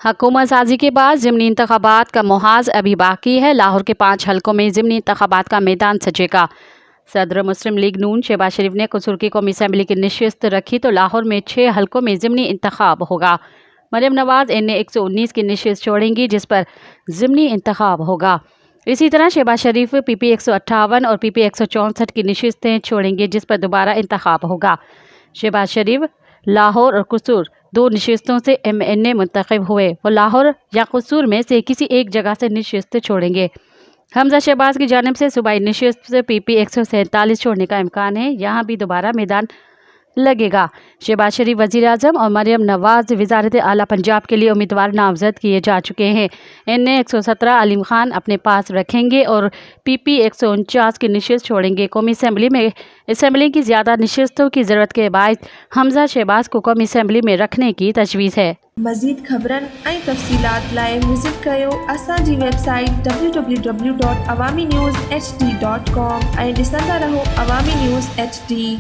हुकूमत साजी के बाद ज़िमनी इंतखाबात का मुहाज़ अभी बाकी है। लाहौर के 5 हलकों में ज़िमनी इंतखाबात का मैदान सजेगा। सदर मुस्लिम लीग नून शहबाज शरीफ ने कसूर की कौमी असम्बली की नशिस्त रखी तो लाहौर में 6 हलकों में ज़िमनी इंतखाब होगा। मरियम नवाज़ NA 119 की नशिस्त छोड़ेंगी जिस पर ज़िमनी इंतखाब होगा। इसी तरह शहबाज शरीफ PP 158 और PP 164 की नशिस्तें छोड़ेंगे जिस पर दोबारा इंतखाब होगा। शहबाज शरीफ लाहौर और कसूर 2 नशिस्तों से MNA मुंतखब हुए। वो लाहौर या कसूर में से किसी एक जगह से नशिस्त छोड़ेंगे। हमजा शहबाज की जानिब से सूबाई नशिस्त PP 147 छोड़ने का इम्कान है। यहाँ भी दोबारा मैदान लगेगा। शहबाज शरीफ वज़ीर आज़म और मरियम नवाज़ वज़ारत आला पंजाब के लिए उम्मीदवार नामजद किए जा चुके हैं। NA 117 अलीम खान अपने पास रखेंगे और PP 149 की नशिस्त छोड़ेंगे। कौमी असम्बली में असम्बली की ज़्यादा नशिस्तों की ज़रूरत के बायस हमजा शहबाज को कौमी असम्बली में रखने की तजवीज़ है। मज़ीद ख़बरन ऐं तफ़सीलात लाइ विज़िट कयो असांजी वेबसाइट www.awamiNewsHD.com ऐं ॾिसंदा रहो अवामी न्यूज़ HD।